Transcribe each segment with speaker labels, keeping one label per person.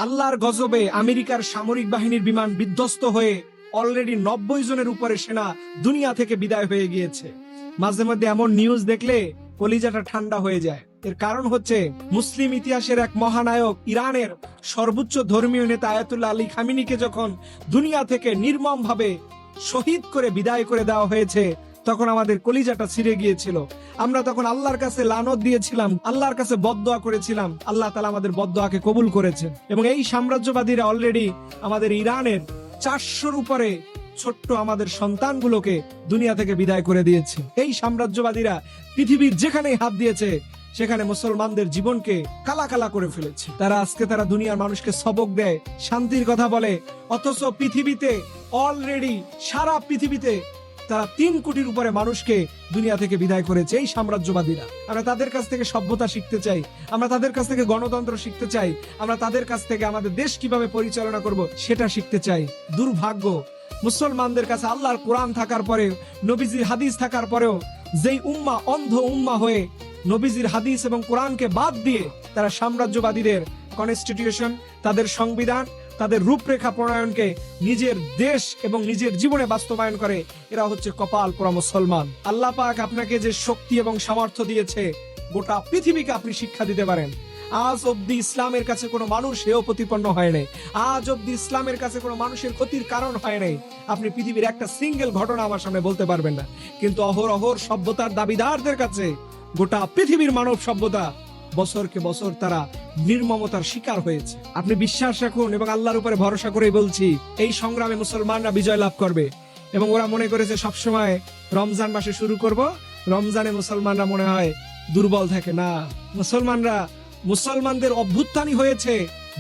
Speaker 1: আল্লাহর গজবে আমেরিকার সামরিক বাহিনীর বিমান বিধ্বস্ত হয়ে অলরেডি 90 জনের উপরে সেনা দুনিয়া থেকে বিদায় হয়ে গিয়েছে। মাঝে মধ্যে এমন নিউজ দেখলে কলিজাটা ঠান্ডা হয়ে যায়। এর কারণ হচ্ছে মুসলিম ইতিহাসের এক মহানায়ক ইরানের সর্বোচ্চ ধর্মীয় নেতা আয়াতুল্লাহ আলী খামিনিকে যখন দুনিয়া থেকে নির্মম ভাবে শহীদ করে বিদায় করে দেওয়া হয়েছে, তখন আমাদের কলিজাটা ছিঁড়ে গিয়েছিল। আমরা তখন আল্লাহর কাছে লানত দিয়েছিলাম, আল্লাহর কাছে বদদোয়া করেছিলাম। আল্লাহ তাআলা আমাদের বদদোয়াকে কবুল করেছেন এবং এই সাম্রাজ্যবাদীরা অলরেডি আমাদের ইরানের 400-র উপরে ছোট্ট আমাদের সন্তানগুলোকে দুনিয়া থেকে বিদায় করে দিয়েছে। এই সাম্রাজ্যবাদীরা পৃথিবীর যেখানেই হাত দিয়েছে সেখানে মুসলমানদের জীবনকে কালা কালা করে ফেলেছে। তারা দুনিয়ার মানুষকে সবক দেয়, শান্তির কথা বলে, অথচ পৃথিবীতে অলরেডি সারা পৃথিবীতে তারা 3 কোটির উপরে মানুষকে দুনিয়া থেকে বিদায় করেছে এই সাম্রাজ্যবাদীরা। আমরা তাদের কাছ থেকে সভ্যতা শিখতে চাই, আমরা তাদের কাছ থেকে গণতন্ত্র শিখতে চাই, আমরা তাদের কাছ থেকে আমাদের দেশ কিভাবে পরিচালনা করব সেটা শিখতে চাই। দুর্ভাগ্য, মুসলমানদের কাছে আল্লাহর কোরআন থাকার পরে, নবীজির হাদিস থাকার পরেও যেই উম্মাহ অন্ধ উম্মাহ হয়ে নবীজির হাদিস এবং কোরআনকে বাদ দিয়ে তারা সাম্রাজ্যবাদীদের কনস্টিটিউশন, তাদের সংবিধান, তাদের রূপরেখা প্রণয়নকে নিজের দেশ এবং নিজের জীবনে বাস্তবায়ন করে, এরা হচ্ছে কপাল পোড়া মুসলমান। আল্লাহ পাক আপনাকে যে শক্তি এবং সামর্থ্য দিয়েছে, গোটা পৃথিবীকে আপনি শিক্ষা দিতে পারেন। আজ অব্দি ইসলামের কাছে কোনো মানুষ হেয় প্রতিপন্ন হয় নাই, আজ অব্দি ইসলামের কাছে কোনো মানুষের ক্ষতির কারণ হয় নাই। আপনি পৃথিবীর একটা সিঙ্গেল ঘটনা আমার সামনে বলতে পারবেন না, কিন্তু অহরহ সভ্যতার দাবিদারদের কাছে গোটা পৃথিবীর মানব সভ্যতা বছরকে বছর তারা নির্মমতার শিকার হয়েছে। আপনি বিশ্বাস রাখুন এবং আল্লাহর উপরে ভরসা করে বলছি, এই সংগ্রামে মুসলমানরা বিজয় লাভ করবে। এবং ওরা মনে করেছে সবসময় রমজান মাসে শুরু করব, রমজানে মুসলমানরা মনে হয় দুর্বল থাকে না। মুসলমানদের অভ্যুত্থানই হয়েছে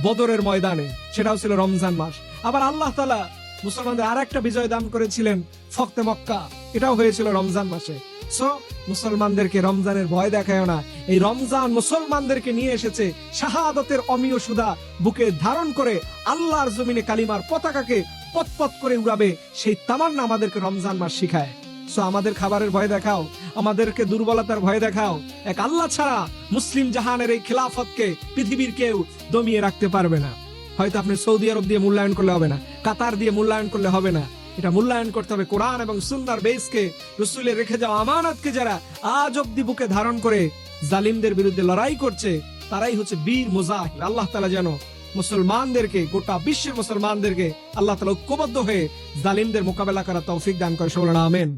Speaker 1: বদরের ময়দানে, সেটাও ছিল রমজান মাস। আবার আল্লাহ তাআলা মুসলমানদের আরেকটা বিজয় দান করেছিলেন ফখতে মক্কা, এটাও হয়েছিল রমজান মাসে। সো মুসলমানদেরকে রমজানের ভয় দেখায় না। এই রমজান মুসলমানদেরকে নিয়ে এসেছে শাহাদাতের অমীয় সুধা বুকে ধারণ করে আল্লাহর জমিনে কালিমার পতাকাকে পতপত করে উড়াবে, সেই তামান্না আমাদেরকে রমজান মাস শিখায়। সো আমাদের খাবারের ভয় দেখাও, আমাদেরকে দুর্বলতার ভয় দেখাও, এক আল্লাহ ছাড়া মুসলিম জাহানের এই খিলাফতকে পৃথিবীর কেউ দমিয়ে রাখতে পারবে না। হয়তো আপনি সৌদি আরব দিয়ে মূল্যায়ন করলে হবে না, কাতার দিয়ে মূল্যায়ন করলে হবে না, এটা মূল্যায়ন করতে হবে কোরআন এবং সুন্নাহর বেসকে, রাসূলের রেখে যাওয়া আমানতকে। যারা আজ অব্দি বুকে ধারণ করে জালিমদের বিরুদ্ধে লড়াই করছে, তারাই হচ্ছে বীর মুজাহিদ। আল্লাহ তাআলা যেন মুসলমানদেরকে, গোটা বিশ্বের মুসলমানদেরকে আল্লাহ তাআলা ঐক্যবদ্ধ হয়ে জালিমদের মোকাবেলা করার তৌফিক দান করে। সকলে আমিন।